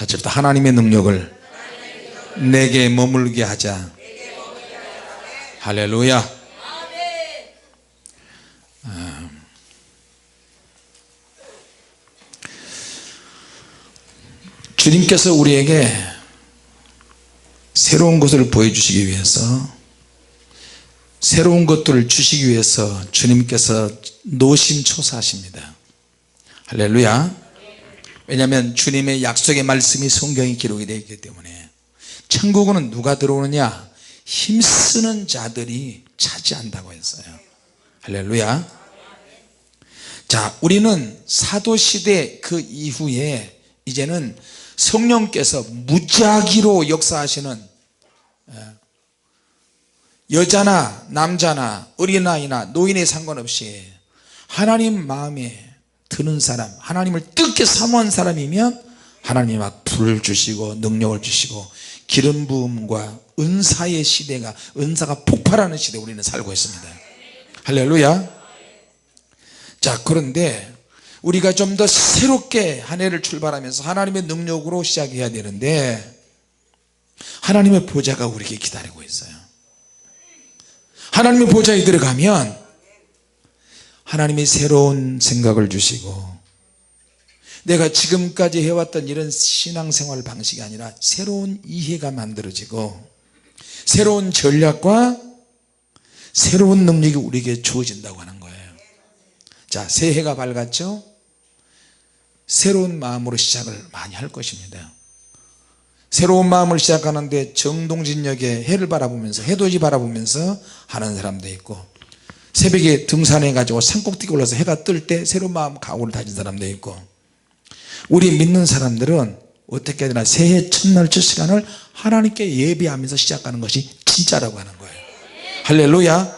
같이 또 하나님의 능력을 내게 머물게 하자. 할렐루야. 주님께서 우리에게 새로운 것을 보여주시기 위해서, 새로운 것들을 주시기 위해서 주님께서 노심초사하십니다. 할렐루야. 왜냐하면 주님의 약속의 말씀이 성경에 기록이 되어 있기 때문에. 천국은 누가 들어오느냐? 힘쓰는 자들이 차지한다고 했어요. 할렐루야. 자, 우리는 사도시대 그 이후에 이제는 성령께서 무작위로 역사하시는, 여자나 남자나 어린아이나 노인에 상관없이 하나님 마음에 드는 사람, 하나님을 뜻게 사모한 사람이면 하나님이 막 불을 주시고 능력을 주시고 기름 부음과 은사의 시대가, 은사가 폭발하는 시대에 우리는 살고 있습니다. 할렐루야. 자, 그런데 우리가 좀 더 새롭게 한 해를 출발하면서 하나님의 능력으로 시작해야 되는데, 하나님의 보좌가 우리에게 기다리고 있어요. 하나님의 보좌에 들어가면 하나님이 새로운 생각을 주시고, 내가 지금까지 해왔던 이런 신앙생활 방식이 아니라 새로운 이해가 만들어지고 새로운 전략과 새로운 능력이 우리에게 주어진다고 하는 거예요. 자, 새해가 밝았죠? 새로운 마음으로 시작을 많이 할 것입니다. 새로운 마음을 시작하는데 정동진역에 해를 바라보면서, 해돋이 바라보면서 하는 사람도 있고, 새벽에 등산해 가지고 산꼭대기 올라서 해가 뜰 때 새로운 마음 각오를 다진 사람도 있고, 우리 믿는 사람들은 어떻게 해야 되나, 새해 첫날 첫 시간을 하나님께 예배하면서 시작하는 것이 진짜라고 하는 거예요. 할렐루야.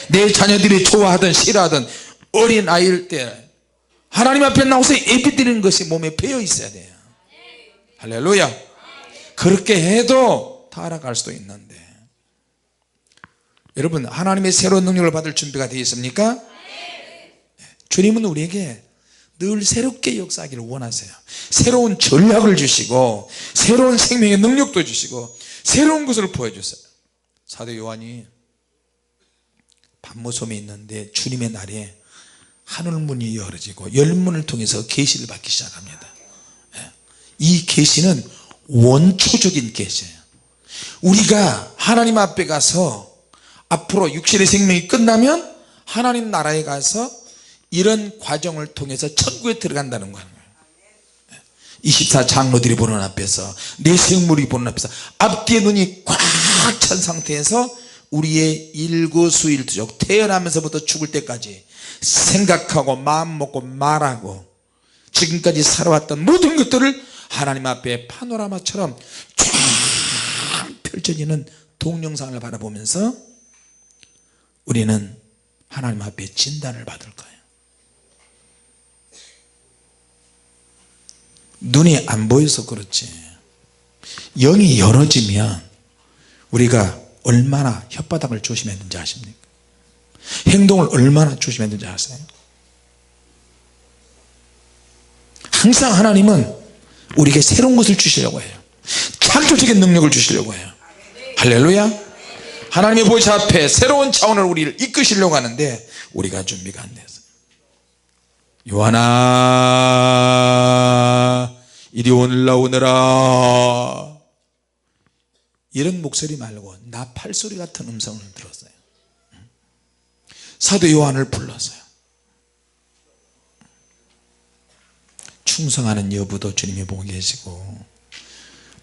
내 자녀들이 좋아하든 싫어하든 어린 아이일 때 하나님 앞에 나와서 예배 드리는 것이 몸에 배어 있어야 돼요. 할렐루야. 그렇게 해도 타락할 수도 있는데, 여러분, 하나님의 새로운 능력을 받을 준비가 되어 있습니까? 주님은 우리에게 늘 새롭게 역사하기를 원하세요. 새로운 전략을 주시고 새로운 생명의 능력도 주시고 새로운 것을 보여주세요. 사도 요한이 밤모섬에 있는데 주님의 날에 하늘문이 열어지고 열문을 통해서 계시를 받기 시작합니다. 이 계시는 원초적인 계시예요. 우리가 하나님 앞에 가서 앞으로 육신의 생명이 끝나면 하나님 나라에 가서 이런 과정을 통해서 천국에 들어간다는 거예요. 24장로들이 보는 앞에서, 내생물이 보는 앞에서 앞뒤에 눈이 꽉 찬 상태에서 우리의 일거수일투족, 태어나면서부터 죽을 때까지 생각하고 마음 먹고 말하고 지금까지 살아왔던 모든 것들을 하나님 앞에 파노라마처럼 쫙 펼쳐지는 동영상을 바라보면서 우리는 하나님 앞에 진단을 받을 거예요. 눈이 안 보여서 그렇지, 영이 열어지면 우리가 얼마나 혓바닥을 조심해야 되는지 아십니까? 행동을 얼마나 조심해야 되는지 아세요? 항상 하나님은 우리에게 새로운 것을 주시려고 해요. 창조적인 능력을 주시려고 해요. 할렐루야. 하나님의 보좌 앞에 새로운 차원을 우리를 이끄시려고 하는데 우리가 준비가 안 돼서, 요한아 이리 올라오너라, 이런 목소리 말고 나 팔소리 같은 음성을 들었어요. 사도 요한을 불렀어요. 충성하는 여부도 주님이 보고 계시고,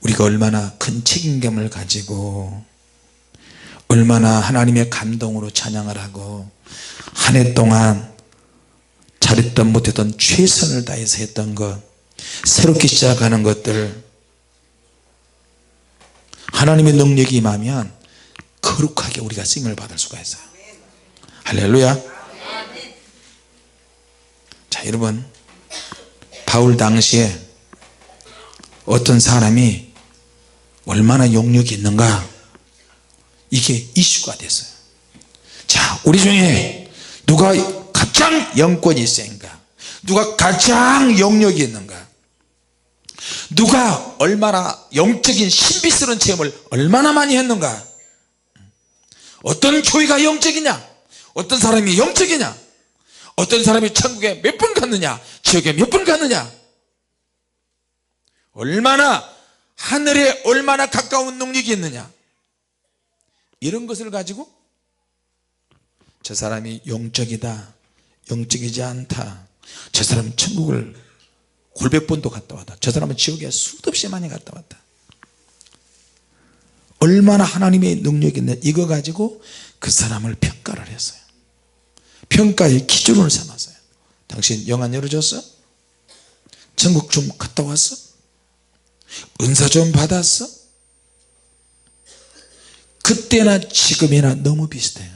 우리가 얼마나 큰 책임감을 가지고 얼마나 하나님의 감동으로 찬양을 하고 한 해 동안 잘했던 못했던 최선을 다해서 했던 것, 새롭게 시작하는 것들, 하나님의 능력이 임하면 거룩하게 우리가 쓰임을 받을 수가 있어요. 할렐루야. 자, 여러분, 바울 당시에 어떤 사람이 얼마나 용력이 있는가, 이게 이슈가 됐어요. 자, 우리 중에 누가 가장 영권이 센가, 누가 가장 영력이 있는가, 누가 얼마나 영적인 신비스러운 체험을 얼마나 많이 했는가. 어떤 교회가 영적이냐, 어떤 사람이 영적이냐, 어떤 사람이 천국에 몇 번 갔느냐, 지옥에 몇 번 갔느냐, 얼마나 하늘에 얼마나 가까운 능력이 있느냐, 이런 것을 가지고 저 사람이 영적이다, 영적이지 않다, 저 사람은 천국을 골백 번도 갔다 왔다, 저 사람은 지옥에 수도 없이 많이 갔다 왔다, 얼마나 하나님의 능력이 있냐, 이거 가지고 그 사람을 평가를 했어요. 평가의 기준을 삼았어요. 당신 영 안 열어줬어? 천국 좀 갔다 왔어? 은사 좀 받았어? 그때나 지금이나 너무 비슷해요,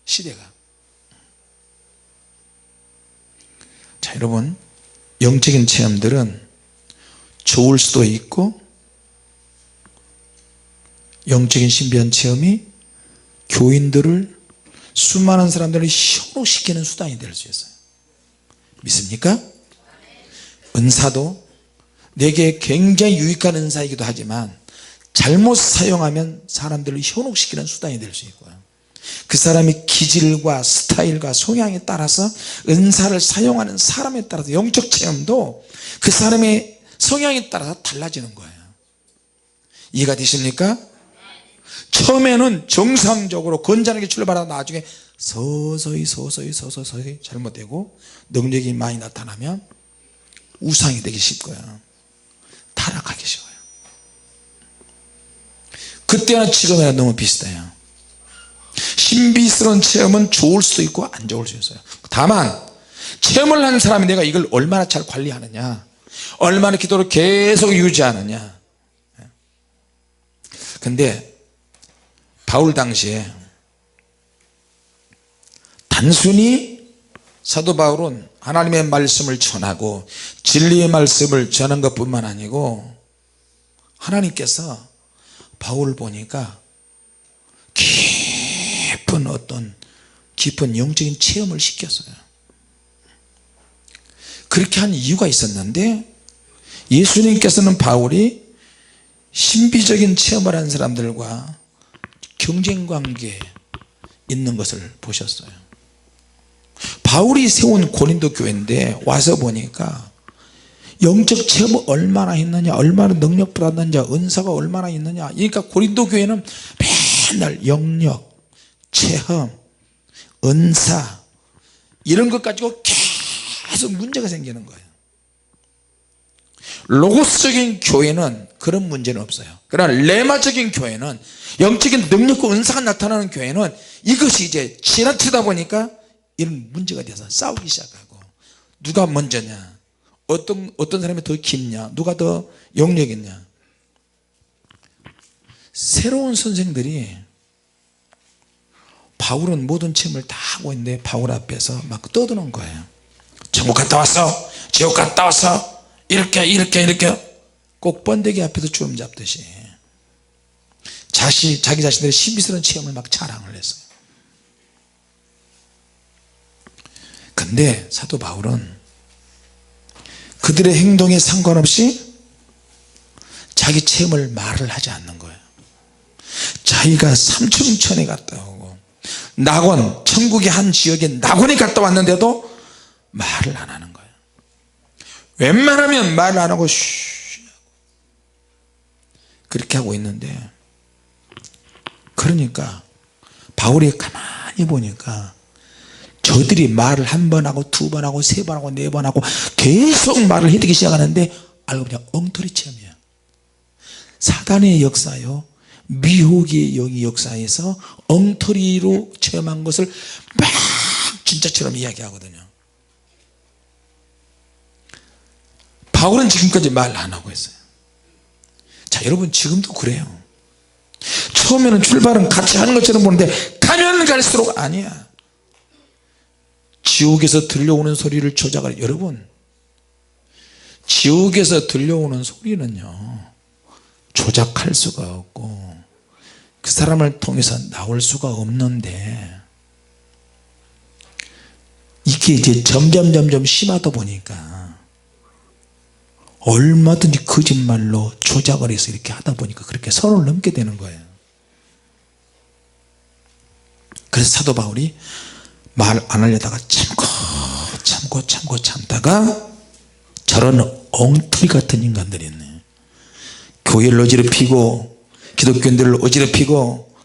시대가. 자, 여러분, 영적인 체험들은 좋을 수도 있고, 영적인 신비한 체험이 교인들을, 수많은 사람들을 현혹시키는 수단이 될 수 있어요. 믿습니까? 은사도 내게 굉장히 유익한 은사이기도 하지만 잘못 사용하면 사람들을 현혹시키는 수단이 될 수 있고요, 그 사람의 기질과 스타일과 성향에 따라서 은사를 사용하는 사람에 따라서 영적 체험도 그 사람의 성향에 따라서 달라지는 거예요. 이해가 되십니까? 처음에는 정상적으로 건전하게 출발하다 나중에 서서히 잘못되고 능력이 많이 나타나면 우상이 되기 쉽고요, 타락하기 쉬워요. 그때나 지금이나 너무 비슷해요. 신비스러운 체험은 좋을 수도 있고 안 좋을 수 있어요. 다만 체험을 한 사람이 내가 이걸 얼마나 잘 관리하느냐, 얼마나 기도를 계속 유지하느냐. 근데 바울 당시에 단순히 사도 바울은 하나님의 말씀을 전하고 진리의 말씀을 전한 것뿐만 아니고 하나님께서 바울을 보니까 깊은 영적인 체험을 시켰어요. 그렇게 한 이유가 있었는데, 예수님께서는 바울이 신비적인 체험을 한 사람들과 경쟁관계에 있는 것을 보셨어요. 바울이 세운 고린도 교회인데 와서 보니까 영적 체험을 얼마나 했느냐, 얼마나 능력 받았느냐, 은사가 얼마나 있느냐. 그러니까 고린도 교회는 맨날 영역, 체험, 은사 이런 것 가지고 계속 문제가 생기는 거예요. 로고스적인 교회는 그런 문제는 없어요. 그러나 레마적인 교회는, 영적인 능력과 은사가 나타나는 교회는 이것이 이제 지나치다 보니까 이런 문제가 돼서 싸우기 시작하고, 누가 먼저냐, 어떤 사람이 더 깊냐, 누가 더 영력 있냐. 새로운 선생들이 바울은 모든 체험을 다 하고 있는데 바울 앞에서 막 떠드는 거예요. 천국 갔다 왔어, 지옥 갔다 왔어, 이렇게 꼭 번데기 앞에서 주름 잡듯이 자기 자신들의 신비스러운 체험을 막 자랑을 했어요. 근데 사도 바울은 그들의 행동에 상관없이 자기 체험을 말을 하지 않는 거예요. 자기가 삼층천에 갔다 오고 낙원, 천국의 한 지역에 낙원에 갔다 왔는데도 말을 안 하는 거예요. 웬만하면 말을 안 하고 그렇게 하고 있는데, 그러니까 바울이 가만히 보니까 저들이 말을 한 번 하고 두 번 하고 세 번 하고 네 번 하고 계속 말을 해대기 시작하는데 알고 보니까 엉터리 체험이야. 사단의 역사요, 미혹의 영의 역사에서 엉터리로 체험한 것을 막 진짜처럼 이야기하거든요. 바울은 지금까지 말 안 하고 있어요. 자, 여러분 지금도 그래요. 처음에는 출발은 같이 하는 것처럼 보는데 가면 갈수록 아니야. 지옥에서 들려오는 소리를 조작을, 여러분 지옥에서 들려오는 소리는요 조작할 수가 없고 그 사람을 통해서 나올 수가 없는데, 이게 이제 점점 심하다 보니까 얼마든지 거짓말로 조작을 해서 이렇게 하다 보니까 그렇게 선을 넘게 되는 거예요. 그래서 사도 바울이 말 안 하려다가 참다가 저런 엉터리 같은 인간들이 있네. 교회를 어지럽히고 기독교인들을 어지럽히고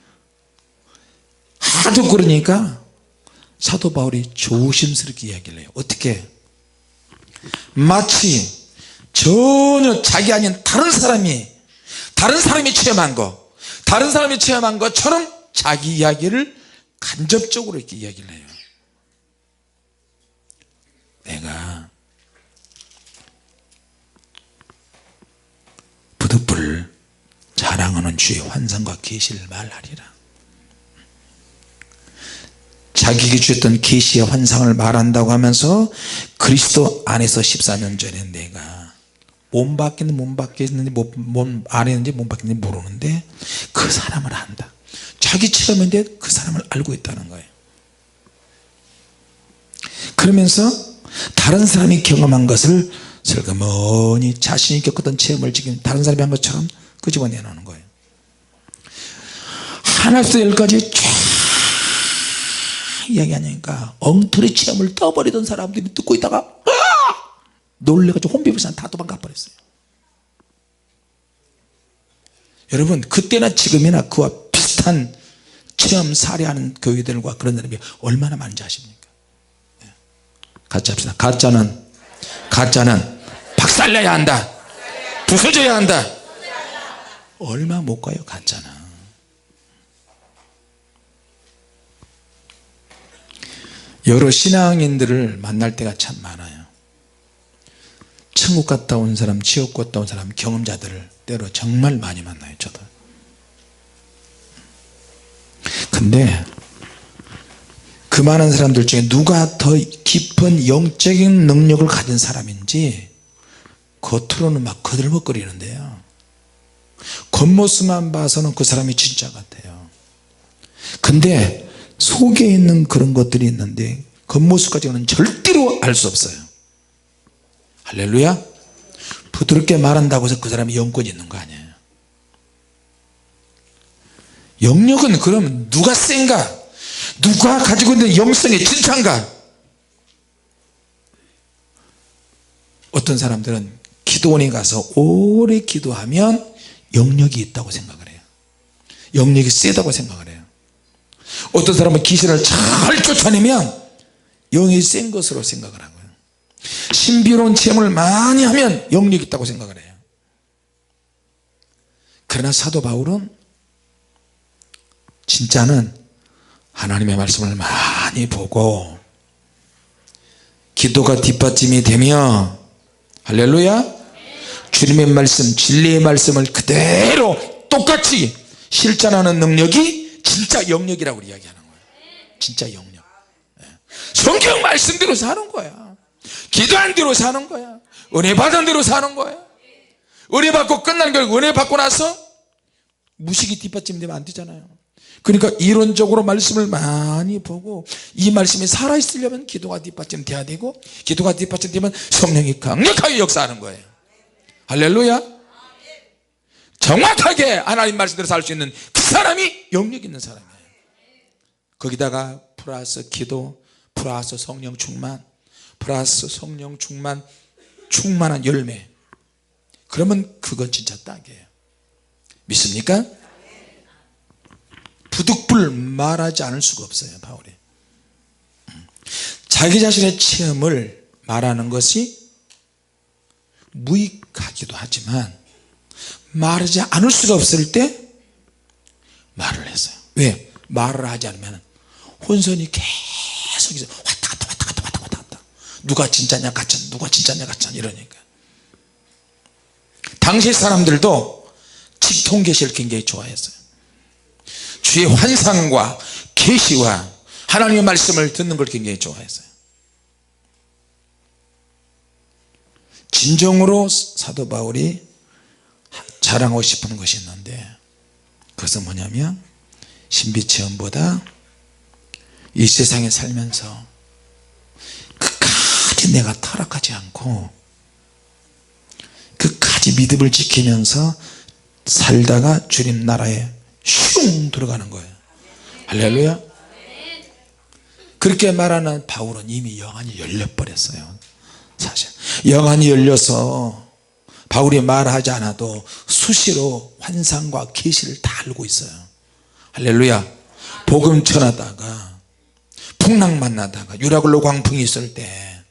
하도 그러니까 사도 바울이 조심스럽게 이야기를 해요. 어떻게? 마치 전혀 자기 아닌 다른 사람이 체험한 것처럼 자기 이야기를 간접적으로 이렇게 이야기를 해요. 내가 부득불 자랑하는 주의 환상과 계시를 말하리라. 자기에게 주셨던 계시의 환상을 말한다고 하면서 그리스도 안에서 14년 전에 내가 몸 밖에 있는지 몸 안에 있는지 몸 밖에 있는지 모르는데 그 사람을 안다. 자기 체험인데 그 사람을 알고 있다는 거예요. 그러면서 다른 사람이 경험한 것을 슬그머니 자신이 겪었던 체험을 지금 다른 사람이 한 것처럼 끄집어내놓는 거예요. 하나부터 열까지 쫙 이야기하니까 엉터리 체험을 떠버리던 사람들이 듣고 있다가 놀래가지고 혼비불산 다 도망가 버렸어요. 여러분 그때나 지금이나 그와 비슷한 체험 사례하는 교회들과 그런 사람이 얼마나 많은지 아십니까? 같이 합시다. 가짜는 박살내야 한다. 부서져야 한다. 얼마 못 가요 가짜는. 여러 신앙인들을 만날 때가 참 많아요. 천국 갔다 온 사람, 지옥 갔다 온 사람, 경험자들을 때로 정말 많이 만나요. 저도. 근데 그 많은 사람들 중에 누가 더 깊은 영적인 능력을 가진 사람인지 겉으로는 막 거들먹거리는데요, 겉모습만 봐서는 그 사람이 진짜 같아요. 근데 속에 있는 그런 것들이 있는데 겉모습까지는 절대로 알 수 없어요. 할렐루야. 부드럽게 말한다고 해서 그 사람이 영권이 있는 거 아니에요. 영역은 그럼 누가 센가, 누가 가지고 있는 영성의 진짜인가. 어떤 사람들은 기도원에 가서 오래 기도하면 영역이 있다고 생각을 해요. 영역이 세다고 생각을 해요. 어떤 사람은 귀신을 잘 쫓아내면 영이 센 것으로 생각을 하고요. 신비로운 체험을 많이 하면 영역이 있다고 생각을 해요. 그러나 사도 바울은 진짜는 하나님의 말씀을 많이 보고 기도가 뒷받침이 되며, 할렐루야, 주님의 말씀, 진리의 말씀을 그대로 똑같이 실천하는 능력이 진짜 영역이라고 이야기하는 거예요. 진짜 영역. 성경 말씀대로 사는 거야. 기도한 대로 사는 거야. 은혜 받은 대로 사는 거야. 은혜 받고 끝난 결과 은혜 받고 나서 무식이 뒷받침되면 안 되잖아요. 그러니까 이론적으로 말씀을 많이 보고 이 말씀이 살아있으려면 기도가 뒷받침돼야 되고, 기도가 뒷받침되면 성령이 강력하게 역사하는 거예요. 할렐루야. 정확하게 하나님 말씀대로 살 수 있는 그 사람이 영역 있는 사람이에요. 거기다가 플러스 기도, 플러스 성령 충만, 플러스 성령 충만, 충만한 열매, 그러면 그건 진짜 딱이에요. 믿습니까? 부득불 말하지 않을 수가 없어요. 바울이 자기 자신의 체험을 말하는 것이 무익하기도 하지만 말하지 않을 수가 없을 때 말을 했어요. 왜? 말을 하지 않으면 혼선이 계속 있어요. 왔다 갔다 누가 진짜냐 가짜냐, 누가 진짜냐 가짜냐 이러니까. 당시 사람들도 직통계시를 굉장히 좋아했어요. 주의 환상과 계시와 하나님의 말씀을 듣는 걸 굉장히 좋아했어요. 진정으로 사도 바울이 자랑하고 싶은 것이 있는데, 그것은 뭐냐면 신비체험보다 이 세상에 살면서 끝까지 내가 타락하지 않고 끝까지 믿음을 지키면서 살다가 주님 나라에 슝 들어가는 거예요. 할렐루야. 그렇게 말하는 바울은 이미 영안이 열려버렸어요. 사실 영안이 열려서 바울이 말하지 않아도 수시로 환상과 계시를 다 알고 있어요. 할렐루야. 복음 전하다가 풍랑 만나다가 유라굴로 광풍이 있을 때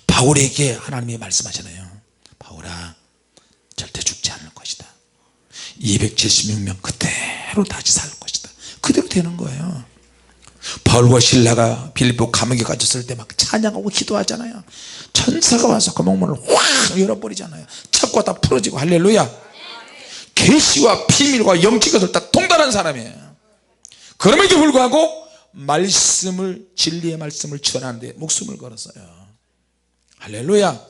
바울에게 하나님이 말씀하시네요. 바울아, 절대 죽지 않을 것이다. 276명 그대로 다시 살 것이다. 그대로 되는 거예요. 바울과 실라가 빌립보 감옥에 갇혔을 때 막 찬양하고 기도하잖아요. 천사가 와서 감옥문을 확 열어버리잖아요. 창고가 다 풀어지고. 할렐루야. 계시와 비밀과 영적인 것을 다 통달한 사람이에요. 그럼에도 불구하고 말씀을, 진리의 말씀을 전하는데 목숨을 걸었어요. 할렐루야.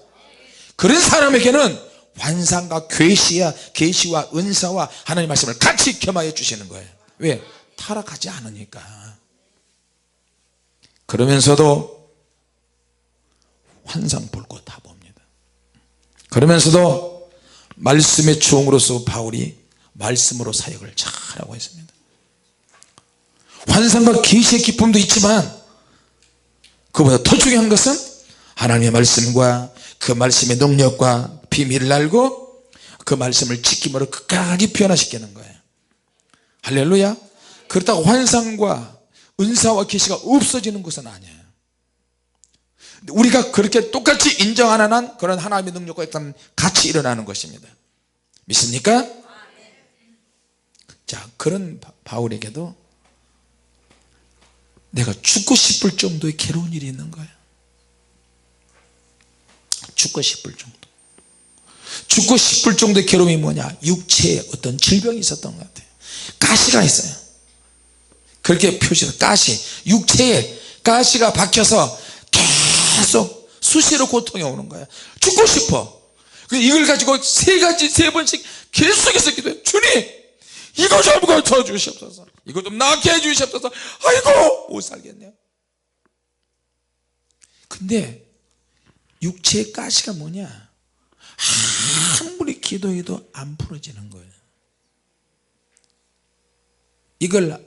그런 사람에게는 환상과 계시와 은사와 하나님의 말씀을 같이 겸하여 주시는 거예요. 왜? 타락하지 않으니까. 그러면서도 환상 볼 거 다 봅니다. 그러면서도 말씀의 주홍으로서 바울이 말씀으로 사역을 잘하고 있습니다. 환상과 계시의 기쁨도 있지만 그보다 더 중요한 것은 하나님의 말씀과 그 말씀의 능력과 비밀을 알고 그 말씀을 지킴으로 끝까지 변화시키는 거예요. 할렐루야. 그렇다고 환상과 은사와 계시가 없어지는 것은 아니에요. 우리가 그렇게 똑같이 인정하는 한 그런 하나님의 능력과 일단 같이 일어나는 것입니다. 믿습니까? 자, 그런 바울에게도 내가 죽고 싶을 정도의 괴로운 일이 있는 거예요. 죽고 싶을 정도. 죽고 싶을 정도의 괴로움이 뭐냐? 육체에 어떤 질병이 있었던 것 같아요. 가시가 있어요. 그렇게 표시해서 가시, 육체에 가시가 박혀서 계속 수시로 고통이 오는 거야. 죽고 싶어. 이걸 가지고 세 번씩 계속해서 기도해. 주님, 이거 좀 고쳐 주시옵소서. 이거 좀 낫게 해 주시옵소서. 아이고 못 살겠네요. 근데 육체의 가시가 뭐냐? 아무리 기도해도 안 풀어지는 거예요. 이걸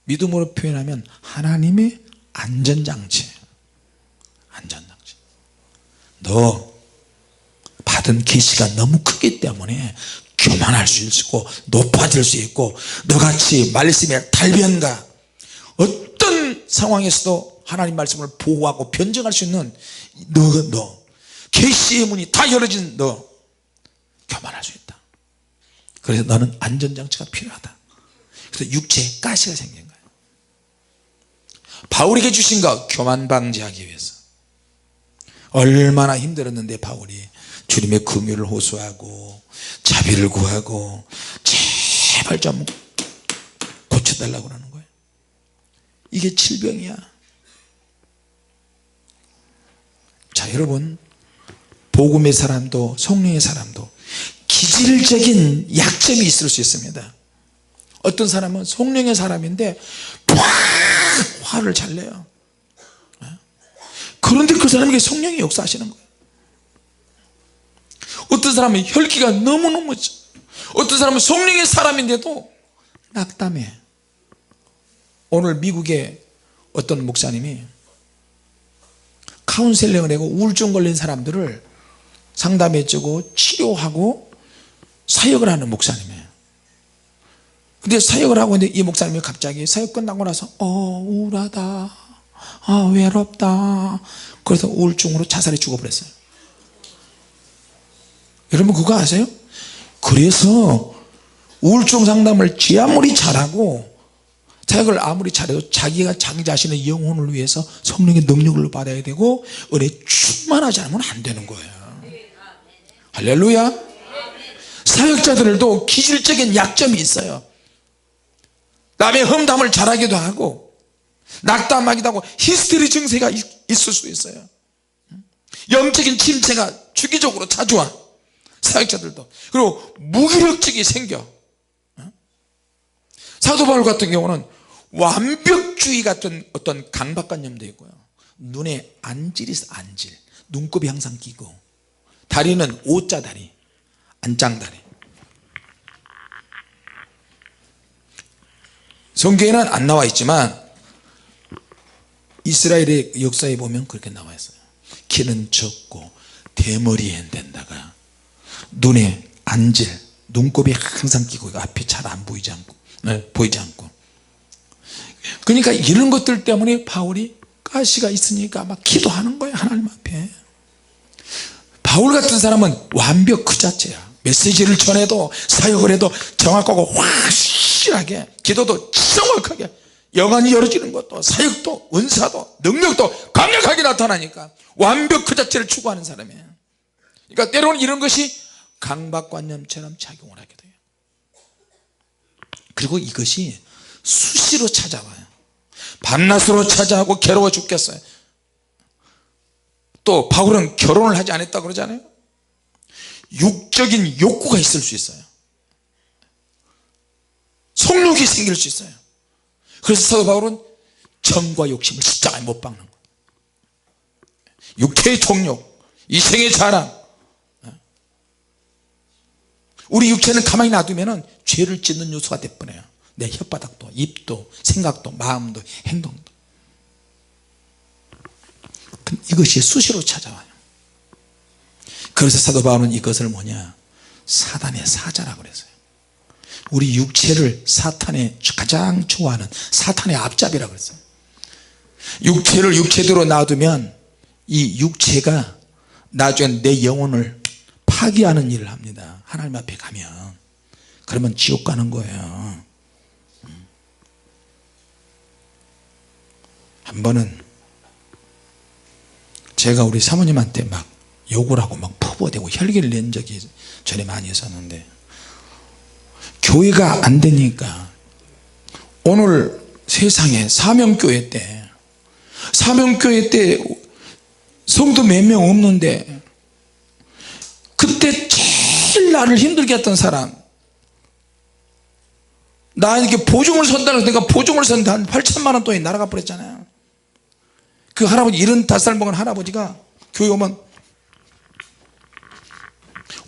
믿음으로 표현하면 하나님의 안전장치예요. 안전장치. 너 받은 계시가 너무 크기 때문에 교만할 수 있고 높아질 수 있고 너같이 말씀의 달변가 어떤 상황에서도 하나님 말씀을 보호하고 변증할 수 있는 너 계시의 문이 다 열어진 너 교만할 수 있다. 그래서 너는 안전장치가 필요하다. 그래서 육체에 가시가 생긴 거예요. 바울에게 주신 거 교만 방지하기 위해서. 얼마나 힘들었는데 바울이 주님의 긍휼을 호소하고 자비를 구하고 제발 좀 고쳐달라고 그러는 거예요. 이게 질병이야. 자, 여러분, 복음의 사람도 성령의 사람도 기질적인 약점이 있을 수 있습니다. 어떤 사람은 성령의 사람인데 화를 잘 내요. 그런데 그 사람에게 성령이 역사하시는 거예요. 어떤 사람은 혈기가 너무너무, 어떤 사람은 성령의 사람인데도 낙담해. 오늘 미국의 어떤 목사님이 카운셀링을 하고 우울증 걸린 사람들을 상담해주고 치료하고 사역을 하는 목사님이에요. 근데 사역을 하고 있는데 이 목사님이 갑자기 사역 끝나고 나서 우울하다, 외롭다, 그래서 우울증으로 자살해 죽어버렸어요. 여러분 그거 아세요? 그래서 우울증 상담을 지 아무리 잘하고 사역을 아무리 잘해도 자기가 자기 자신의 영혼을 위해서 성령의 능력을 받아야 되고 은혜 충만하지 않으면 안 되는 거예요. 할렐루야. 사역자들도 기질적인 약점이 있어요. 남의 험담을 잘하기도 하고 낙담하기도 하고 히스테리 증세가 있을 수도 있어요. 영적인 침체가 주기적으로 자주 와. 사역자들도. 그리고 무기력증이 생겨. 사도 바울 같은 경우는 완벽주의 같은 어떤 강박관념도 있고요. 눈에 안질이 있어. 안질. 눈곱이 항상 끼고 다리는 O자 다리. 안짱다리. 성경에는 안 나와 있지만 이스라엘의 역사에 보면 그렇게 나와 있어요. 키는 적고 대머리에 hen된다가 눈에 안질, 눈곱이 항상 끼고 앞이 잘 안 보이지 않고, 보이지 않고. 그러니까 이런 것들 때문에 바울이 가시가 있으니까 막 기도하는 거예요. 하나님 앞에. 바울 같은 사람은 완벽 그 자체야. 메시지를 전해도 사역을 해도 정확하고 확실하게, 기도도 정확하게, 영안이 열어지는 것도, 사역도, 은사도, 능력도 강력하게 나타나니까 완벽 그 자체를 추구하는 사람이에요. 그러니까 때로는 이런 것이 강박관념처럼 작용을 하게 돼요. 그리고 이것이 수시로 찾아와요. 밤낮으로 찾아오고 괴로워 죽겠어요. 또 바울은 결혼을 하지 않았다고 그러잖아요. 육적인 욕구가 있을 수 있어요. 성욕이 생길 수 있어요. 그래서 사도 바울은 정과 욕심을 십자가에 못 박는 거예요. 육체의 정욕, 이생의 자랑. 우리 육체는 가만히 놔두면 죄를 짓는 요소가 돼버려요. 내 혓바닥도, 입도, 생각도, 마음도, 행동도. 이것이 수시로 찾아와요. 그래서 사도 바울은 이것을 뭐냐, 사단의 사자라고 그랬어요. 우리 육체를 사탄의 가장 좋아하는 사탄의 앞잡이라고 그랬어요. 육체를 육체대로 놔두면 이 육체가 나중에 내 영혼을 파괴하는 일을 합니다. 하나님 앞에 가면. 그러면 지옥 가는 거예요. 한 번은 제가 우리 사모님한테 막 욕을 하고 막 퍼부어대고 혈기를 낸 적이 전에 많이 있었는데, 교회가 안 되니까 오늘 세상에 사명교회 때 성도 몇 명 없는데, 그때 제일 나를 힘들게 했던 사람, 나에게 보증을 선다고 해서 내가 보증을 선데 한 8천만 원 돈이 날아가 버렸잖아요. 그 할아버지, 75살 먹은 할아버지가 교회 오면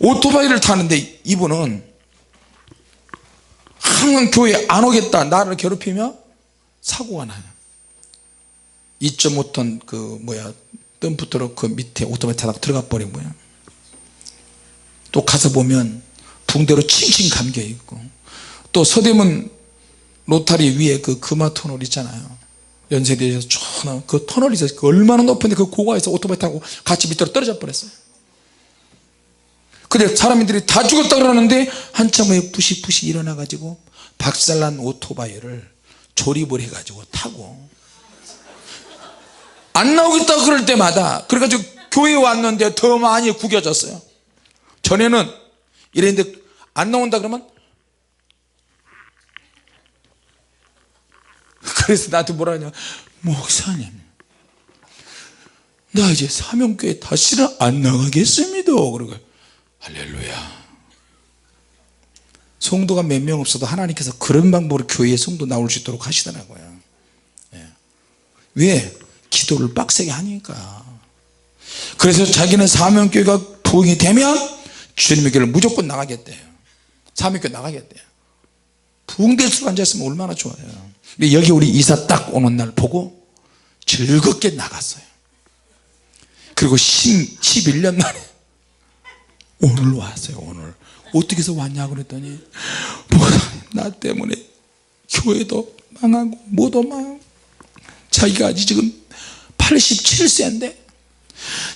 오토바이를 타는데, 이분은 항상 교회 안 오겠다, 나를 괴롭히며 사고가 나요. 2.5톤 그 덤프트럭 그 밑에 오토바이 타다가 들어가 버린 거예요. 또 가서 보면 붕대로 칭칭 감겨 있고, 또 서대문 로타리 위에 그 금화 터널 있잖아요. 연세대에서 그 터널이 있어요. 얼마나 높은데 그 고가에서 오토바이 타고 같이 밑으로 떨어져 버렸어요. 근데 사람들이 다 죽었다 그러는데 한참 후에 부시부시 일어나 가지고 박살난 오토바이를 조립을 해 가지고 타고, 안 나오겠다 그럴 때마다 그래가지고 교회에 왔는데 더 많이 구겨졌어요. 전에는 이랬는데 안 나온다 그러면, 그래서 나한테 뭐라 하냐, 목사님 나 이제 사명교회 다시는 안 나가겠습니다. 그러고 할렐루야. 성도가 몇 명 없어도 하나님께서 그런 방법으로 교회에 성도 나올 수 있도록 하시더라고요. 왜? 기도를 빡세게 하니까. 그래서 자기는 사명교회가 부흥이 되면 주님의 교회를 무조건 나가겠대요. 사명교회 나가겠대요. 부흥될 수가 앉았으면 얼마나 좋아요. 여기 우리 이사 딱 오는 날 보고 즐겁게 나갔어요. 그리고 11년 만에 오늘 왔어요. 오늘 어떻게 해서 왔냐고 그랬더니, 나 때문에 교회도 망하고 뭐도 망하고, 자기가 아직 지금 87세인데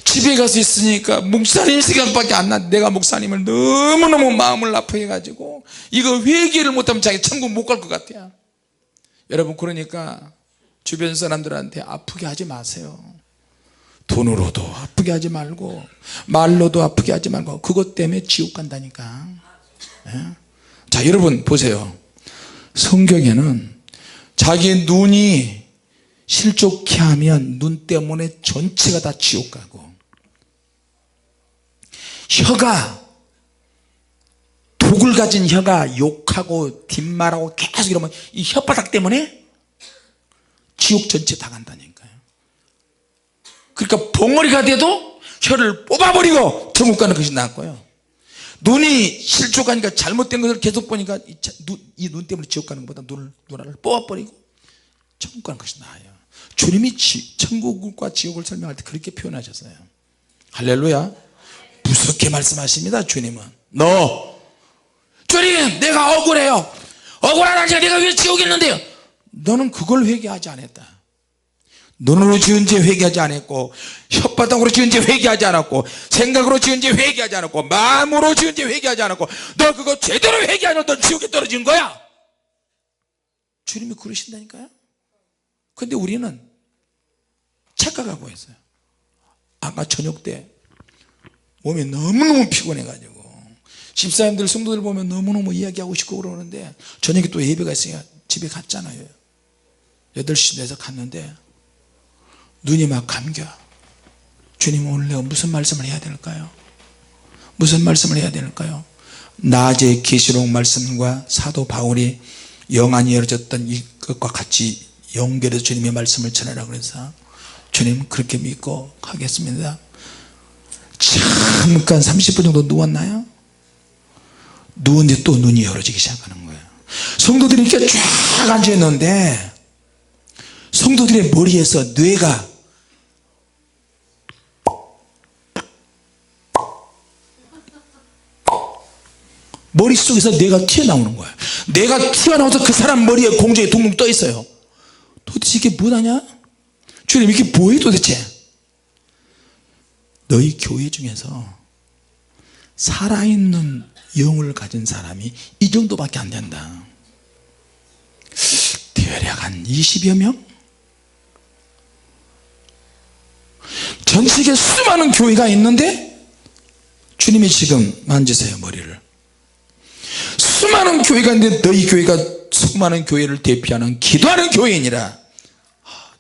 집에 가서 있으니까 목사님 생각밖에 안 나. 내가 목사님을 너무너무 마음을 아프게 해가지고 이거 회개를 못하면 자기 천국 못 갈 것 같아요. 여러분, 그러니까 주변 사람들한테 아프게 하지 마세요. 돈으로도 아프게 하지 말고, 말로도 아프게 하지 말고, 그것 때문에 지옥 간다니까. 자, 여러분 보세요. 성경에는 자기 눈이 실족케 하면 눈 때문에 전체가 다 지옥 가고, 혀가, 독을 가진 혀가 욕하고 뒷말하고 계속 이러면 이 혓바닥 때문에 지옥 전체 다 간다니까요. 그러니까 벙어리가 돼도 혀를 뽑아버리고 천국 가는 것이 낫고요, 눈이 실족하니까 잘못된 것을 계속 보니까 이 눈 때문에 지옥 가는 것보다 눈알을 뽑아버리고 천국 가는 것이 나아요. 주님이 천국과 지옥을 설명할 때 그렇게 표현하셨어요. 할렐루야. 무섭게 말씀하십니다. 주님은 주님 내가 억울해요. 억울하다 내가 왜 지옥에 있는데요. 너는 그걸 회개하지 않았다. 눈으로 지은 죄 회개하지 않았고, 혓바닥으로 지은 죄 회개하지 않았고, 생각으로 지은 죄 회개하지 않았고, 마음으로 지은 죄 회개하지 않았고, 너 그거 제대로 회개하면 너 지옥에 떨어진 거야. 주님이 그러신다니까요. 근데 우리는 착각하고 있어요. 아까 저녁 때 몸이 너무너무 피곤해가지고 집사님들 성도들 보면 너무너무 이야기하고 싶고 그러는데 저녁에 또 예배가 있으니까 집에 갔잖아요. 8시 돼서 갔는데 눈이 막 감겨. 주님 오늘 내가 무슨 말씀을 해야 될까요? 무슨 말씀을 해야 될까요? 낮에 계시록 말씀과 사도 바울이 영안이 열어졌던 이것과 같이 연결해서 주님의 말씀을 전하라 그래서 주님 그렇게 믿고 가겠습니다. 잠깐 30분 정도 누웠나요? 누웠는데 또 눈이 열어지기 시작하는 거예요. 성도들이 이렇게 쫙 앉아있는데 성도들의 머리에서 뇌가 머릿속에서 뇌가 튀어나오는 거예요. 뇌가 튀어나와서 그 사람 머리에 공중에 둥둥 떠 있어요. 도대체 이게 뭐하냐? 주님 이게 뭐예요 도대체? 너희 교회 중에서 살아있는 영을 가진 사람이 이 정도밖에 안 된다. 대략 한 20여 명? 전 세계 수많은 교회가 있는데 주님이 지금 만지세요 머리를. 수많은 교회가 있는데 너희 교회가 수많은 교회를 대표하는 기도하는 교회이니라.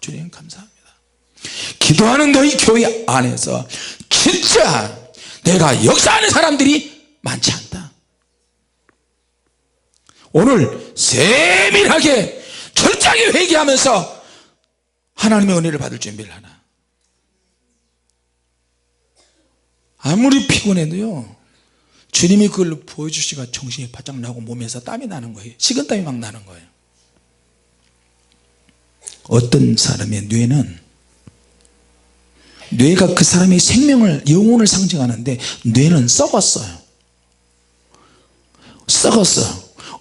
주님 감사합니다. 기도하는 너희 교회 안에서 진짜 내가 역사하는 사람들이 많지 않다. 오늘 세밀하게 철저하게 회개하면서 하나님의 은혜를 받을 준비를 하나. 아무리 피곤해도요 주님이 그걸 보여주시니까 정신이 바짝 나고 몸에서 땀이 나는 거예요. 식은땀이 막 나는 거예요. 어떤 사람의 뇌가 그 사람의 생명을 영혼을 상징하는데 뇌는 썩었어요.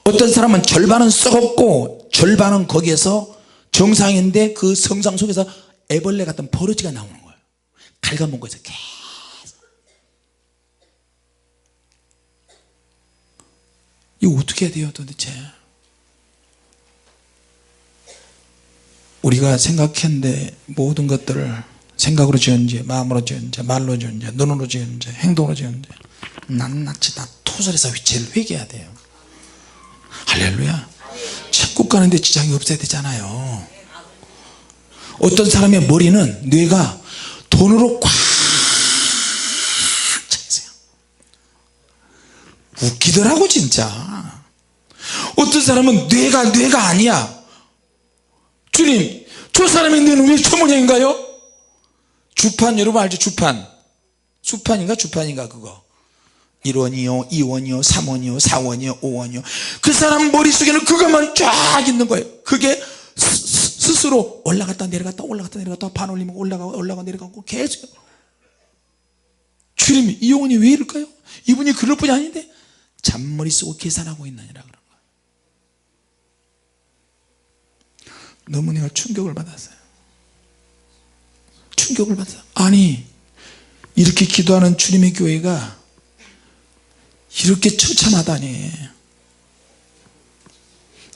어떤 사람은 절반은 썩었고 절반은 거기에서 정상인데 그 성상 속에서 애벌레 같은 버러지가 나오는 거예요. 갉아먹고 있어요. 계속. 이거 어떻게 해야 돼요 도대체? 우리가 생각했는데 모든 것들을 생각으로 지은지 마음으로 지은지 말로 지은지 눈으로 지은지 행동으로 지은지 낱낱이 다 토설해서 죄를 회개해야 돼요. 할렐루야. 천국 가는데 지장이 없어야 되잖아요. 어떤 사람의 머리는 뇌가 돈으로 꽉 차 있어요. 웃기더라고 진짜. 어떤 사람은 뇌가 아니야. 주님 저 사람의 뇌는 왜 저 모양인가요? 주판 여러분 알죠? 주판인가 그거 1원이요 2원이요 3원이요 4원이요 5원이요 그 사람 머릿속에는 그것만 쫙 있는 거예요. 그게 스스로 올라갔다 내려갔다 반 올리면 올라가 내려가고 계속. 주님이 이 영혼이 왜 이럴까요? 이분이 그럴 뿐이 아닌데 잔머리 쓰고 계산하고 있느니라 그런 거예요. 너무 내가 충격을 받았어요. 아니 이렇게 기도하는 주님의 교회가 이렇게 처참하다니.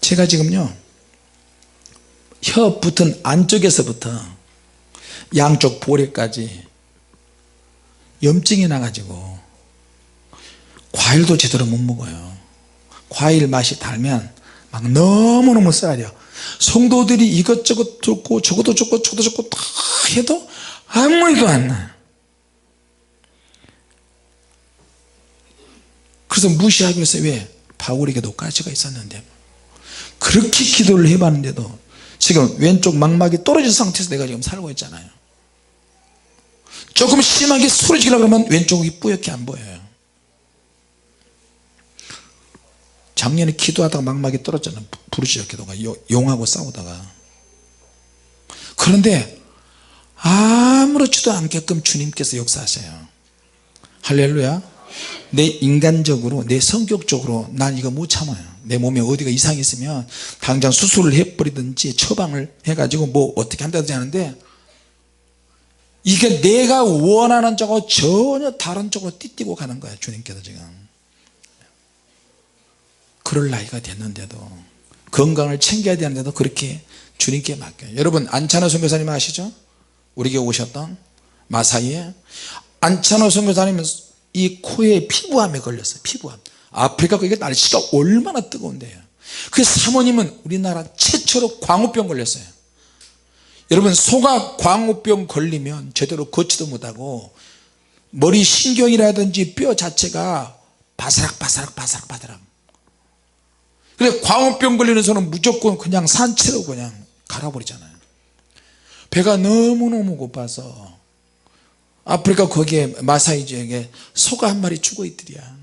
제가 지금요 혀 붙은 안쪽에서부터 양쪽 볼에까지 염증이 나가지고 과일도 제대로 못 먹어요. 과일 맛이 달면 막 너무너무 써야죠. 성도들이 이것저것 좋고 저것도 좋고 저것도 좋고 다 해도 아무 일도 안 나요. 그래서 무시하기로 했어요. 왜? 바울에게도 가시가 있었는데. 그렇게 기도를 해봤는데도 지금 왼쪽 망막이 떨어진 상태에서 내가 지금 살고 있잖아요. 조금 심하게 쓰러지려고 하면 왼쪽이 뿌옇게 안 보여요. 작년에 기도하다가 막막이 떨어졌잖아요. 부르짖어 기도가 용하고 싸우다가. 그런데 아무렇지도 않게끔 주님께서 역사하셔요. 할렐루야. 내 인간적으로 내 성격적으로 난 이거 못 참아요. 내 몸에 어디가 이상이 있으면 당장 수술을 해버리든지 처방을 해가지고 뭐 어떻게 한다든지 하는데, 이게 내가 원하는 쪽하고 전혀 다른 쪽으로 띠띠고 가는 거야. 주님께서 지금 그럴 나이가 됐는데도, 건강을 챙겨야 되는데도 그렇게 주님께 맡겨요. 여러분 안찬호 선교사님 아시죠? 우리 교회 오셨던 마사이에 안찬호 선교사님은 이 코에 피부암에 걸렸어요. 피부암. 아프리카 그게 날씨가 얼마나 뜨거운데요. 그 사모님은 우리나라 최초로 광우병 걸렸어요. 여러분 소가 광우병 걸리면 제대로 걷지도 못하고 머리 신경이라든지 뼈 자체가 바사락. 그래 광우병 걸리는 소는 무조건 그냥 산채로 그냥 갈아버리잖아요. 배가 너무너무 고파서 아프리카 거기에 마사이 지역에 소가 한 마리 죽어 있더랴.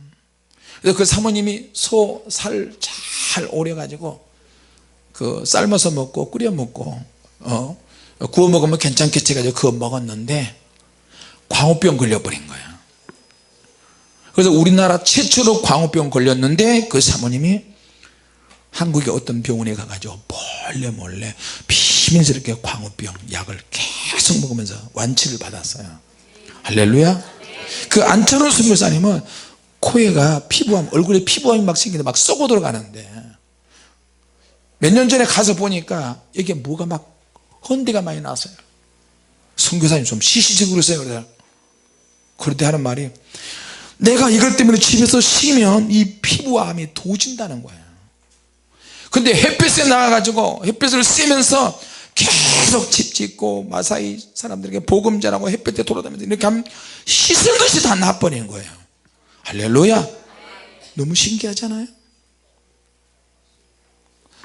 그래서 그 사모님이 소 살 잘 오려 가지고 그 삶아서 먹고 끓여 먹고 구워 먹으면 괜찮겠지 해가지고 그거 먹었는데 광우병 걸려버린 거야. 그래서 우리나라 최초로 광우병 걸렸는데 그 사모님이 한국의 어떤 병원에 가가지고 몰래 비밀스럽게 광우병 약을 계속 먹으면서 완치를 받았어요. 할렐루야. 그 안찬호 선교사님은 코에가 피부암, 얼굴에 피부암이 막 생기는데 막 썩어 들어가는데, 몇 년 전에 가서 보니까 여기에 뭐가 막 헌데가 많이 나왔어요. 선교사님 좀 쉬시지 그러세요. 그럴 때 하는 말이, 내가 이것 때문에 집에서 쉬면 이 피부암이 도진다는 거예요. 근데 햇빛에 나가가지고 햇빛을 쐬면서 계속 집 짓고 마사이 사람들에게 복음 전하고 햇빛에 돌아다니면서 이렇게 하면 씻은 것이 다 나버리는 거예요. 할렐루야. 너무 신기하잖아요.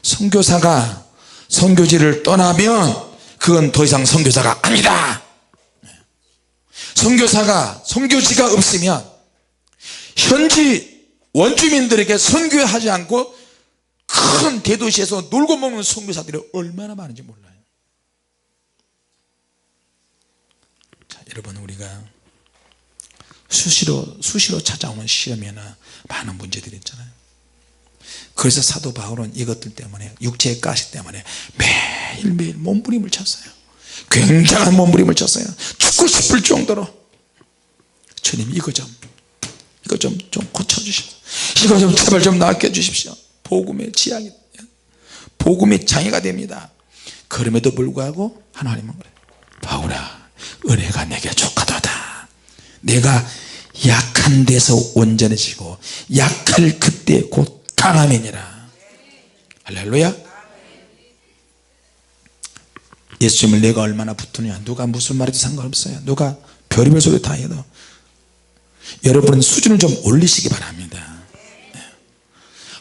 선교사가 선교지를 떠나면 그건 더 이상 선교사가 아니다. 선교사가 선교지가 없으면 현지 원주민들에게 선교하지 않고 큰 대도시에서 놀고 먹는 선교사들이 얼마나 많은지 몰라요. 자, 여러분 우리가 수시로 찾아오는 시험에는 많은 문제들이 있잖아요. 그래서 사도 바울은 이것들 때문에, 육체의 가시 때문에 매일매일 몸부림을 쳤어요. 굉장한 몸부림을 쳤어요. 죽고 싶을 정도로. 주님 이거 좀 고쳐주십시오. 이거 좀 제발 좀 낫게 해주십시오. 복음의 장애가 됩니다. 그럼에도 불구하고 하나님은 그래요. 바울아, 은혜가 내게 족하도다. 내가 약한 데서 온전해지고 약할 그때 곧 강함이니라. 할렐루야. 예수님을 내가 얼마나 붙으냐, 누가 무슨 말해도 상관없어요. 누가 별의별 소리 다 해도 여러분은 수준을 좀 올리시기 바랍니다.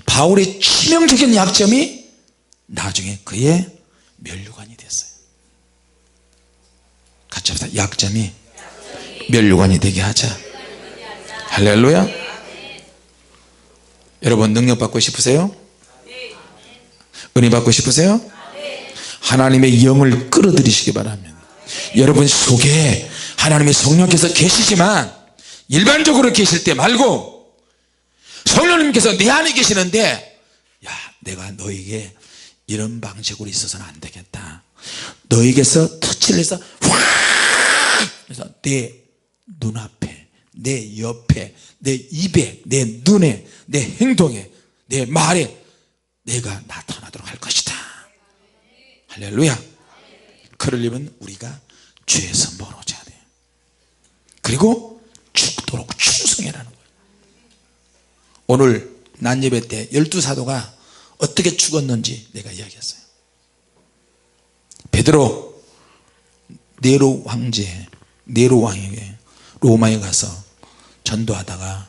바울의 치명적인 약점이 나중에 그의 면류관이 됐어요. 같이 합시다. 약점이 면류관이 되게 하자. 할렐루야. 여러분 능력 받고 싶으세요? 은혜 받고 싶으세요? 하나님의 영을 끌어들이시기 바랍니다. 여러분 속에 하나님의 성령께서 계시지만 일반적으로 계실 때 말고 성령님께서 내 안에 계시는데, 야 내가 너에게 이런 방식으로 있어서는 안 되겠다. 너에게서 터치를 해서 확 그래서 내 눈앞에, 내 옆에, 내 입에, 내 눈에, 내 행동에, 내 말에 내가 나타나도록 할 것이다. 할렐루야. 그러려면 우리가 죄에서 멀어져야 돼요. 그리고 죽도록 충성해라는 거예요. 오늘 난예배 때 12사도가 어떻게 죽었는지 내가 이야기했어요. 베드로 네로 황제, 네로 왕에게 로마에 가서 전도하다가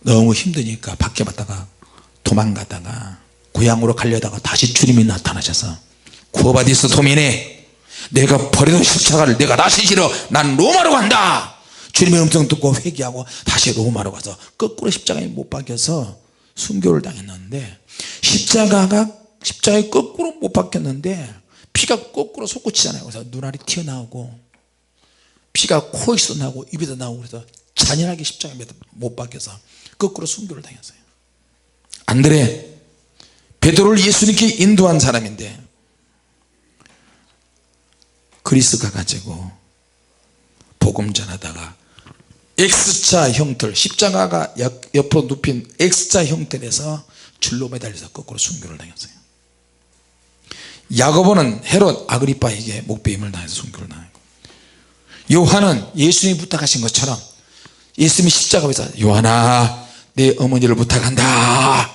너무 힘드니까 밖에 봤다가 도망가다가 고향으로 가려다가 다시 주님이 나타나셔서, 구어바디스 도미네, 내가 버리던 십자가를 내가 다시 지러 난 로마로 간다. 주님의 음성 듣고 회개하고 다시 로마로 가서 거꾸로 십자가에 못 박혀서 순교를 당했는데 십자가에 거꾸로 못 박혔는데 피가 거꾸로 솟구치잖아요. 그래서 눈알이 튀어나오고 피가 코에서 나오고 입에서 나오고 그래서 잔인하게 십자가에 못 박혀서 거꾸로 순교를 당했어요. 안드레, 베드로를 예수님께 인도한 사람인데 그리스 가가지고 복음 전하다가 X자 형틀, 십자가가 옆으로 눕힌 X자 형틀에서 줄로 매달려서 거꾸로 순교를 당했어요. 야고보는 헤롯 아그리빠에게 목배임을 당해서 순교를 당했고, 요한은 예수님이 부탁하신 것처럼 예수님이 십자가에서 요한아 내 어머니를 부탁한다.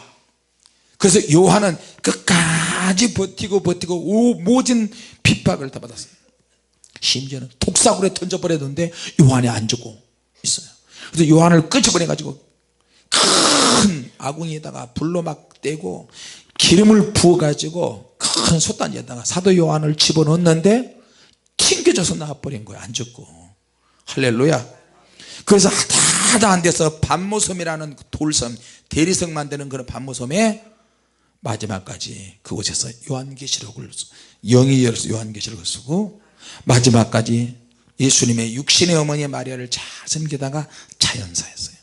그래서 요한은 끝까지 버티고 모진 핍박을 다 받았어요. 심지어는 독사굴에 던져버렸는데 요한이 안 죽고 있어요. 그래서 요한을 끄집어내 가지고 큰 아궁이에다가 불로 막 떼고 기름을 부어 가지고 큰 솥단지에다가 사도 요한을 집어넣었는데 튕겨져서 나와버린 거예요. 안 죽고. 할렐루야. 그래서 하다 안 돼서 반모섬이라는 돌섬, 대리석 만드는 그런 반모섬에 마지막까지 그곳에서 요한계시록을 영이 열어서 요한계시록을 쓰고 마지막까지 예수님의 육신의 어머니 마리아를 잘 섬기다가 자연사했어요.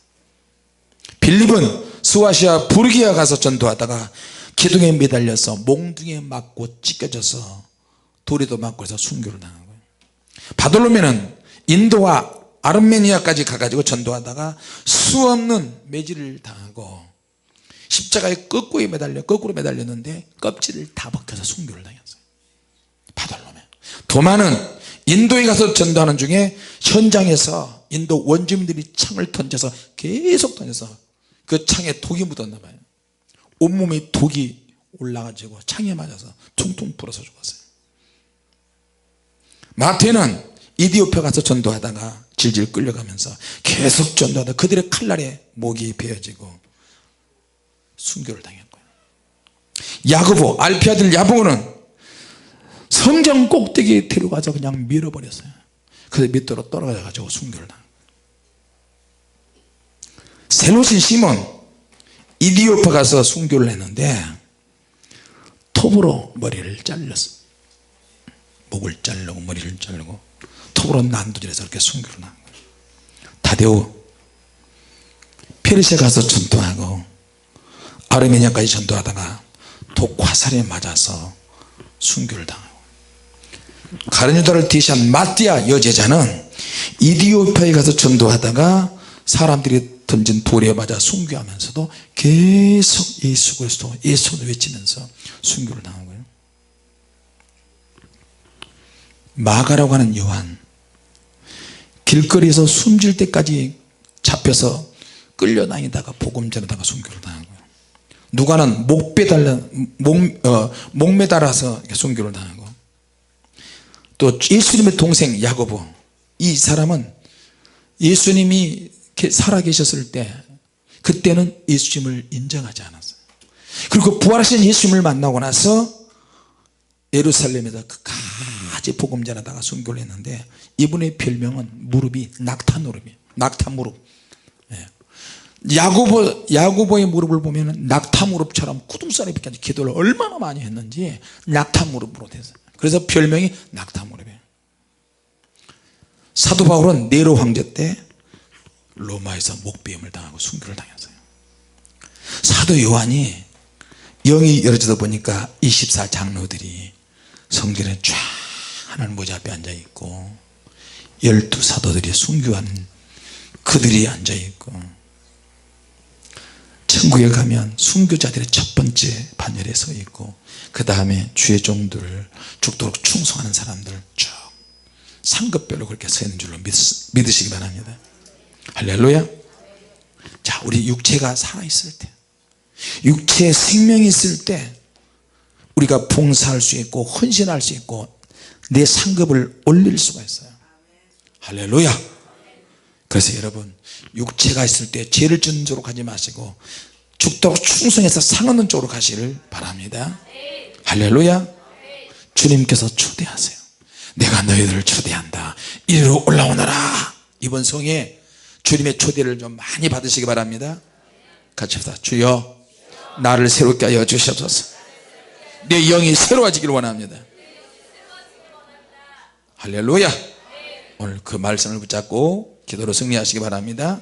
빌립은 스와시아 부르기아 가서 전도하다가 기둥에 매달려서 몽둥이에 맞고 찢겨져서 돌에도 맞고 해서 순교를 당한 거예요. 바돌로메는 인도와 아르메니아까지 가가지고 전도하다가 수없는 매질을 당하고 십자가에 거꾸로 매달렸는데 껍질을 다 벗겨서 순교를 당했어요. 바돌로메. 도마는 인도에 가서 전도하는 중에 현장에서 인도 원주민들이 창을 던져서 계속 던져서 그 창에 독이 묻었나 봐요. 온몸에 독이 올라가지고 창에 맞아서 퉁퉁 불어서 죽었어요. 마태는 이디오피아 가서 전도하다가 질질 끌려가면서 계속 전도하다 그들의 칼날에 목이 베어지고 순교를 당했고요. 야고보, 알피 아들 야고보는 성전 꼭대기에 데려가서 그냥 밀어버렸어요. 그래서 밑으로 떨어져 가지고 순교를 당했고요. 셀롯인 시몬 이디오피아 가서 순교를 했는데 톱으로 머리를 잘렸어요. 목을 자르고 머리를 자르고 톱으로 난도질해서 이렇게 순교를 한 거예요. 다데오 페르시아 가서 전도하고 아르메니아까지 전도하다가 독 화살에 맞아서 순교를 당하고, 가룟유다를 대시한 마띠아 여제자는 이디오피아에 가서 전도하다가 사람들이 던진 돌에 맞아 순교하면서도 계속 예수 그리스도 외치면서 순교를 당한 거예요. 마가라고 하는 요한, 길거리에서 숨질 때까지 잡혀서 끌려다니다가 복음 전하다가 순교를 당한 거예요. 누가는 목 매달아서 순교를 당하고, 또 예수님의 동생 야고보, 이 사람은 예수님이 살아계셨을 때 그때는 예수님을 인정하지 않았어요. 그리고 부활하신 예수님을 만나고 나서 예루살렘에서 끝까지 복음 전하다가 순교를 했는데 이분의 별명은 무릎이 낙타 무릎이에요. 낙타 무릎. 야고보의 무릎을 보면 낙타 무릎처럼 구둥살이 벗겨서 기도를 얼마나 많이 했는지 낙타 무릎으로 됐어요. 그래서 별명이 낙타 무릎이에요. 사도 바울은 네로 황제 때 로마에서 목배임을 당하고 순교를 당했어요. 사도 요한이 영이 열어져서 보니까 24장로들이 성전에 쫙 하나님 모자 앞에 앉아있고 12사도들이 순교한 그들이 앉아있고, 천국에 가면 순교자들의 첫 번째 반열에 서 있고 그 다음에 주의 종들 죽도록 충성하는 사람들 쭉 상급별로 그렇게 서 있는 줄로 믿으시기 바랍니다. 할렐루야. 자, 우리 육체가 살아있을 때, 육체에 생명이 있을 때 우리가 봉사할 수 있고 헌신할 수 있고 내 상급을 올릴 수가 있어요. 할렐루야. 그래서 여러분, 육체가 있을 때 죄를 짓는 쪽으로 가지 마시고 죽도록 충성해서 상 얻는 쪽으로 가시를 바랍니다. 할렐루야. 주님께서 초대하세요. 내가 너희들을 초대한다. 이리로 올라오너라. 이번 성에 주님의 초대를 좀 많이 받으시기 바랍니다. 같이 합시다. 주여 나를 새롭게 하여 주시옵소서. 내 영이 새로워지기를 원합니다. 할렐루야. 오늘 그 말씀을 붙잡고 기도로 승리하시기 바랍니다.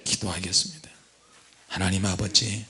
기도하겠습니다. 하나님 아버지,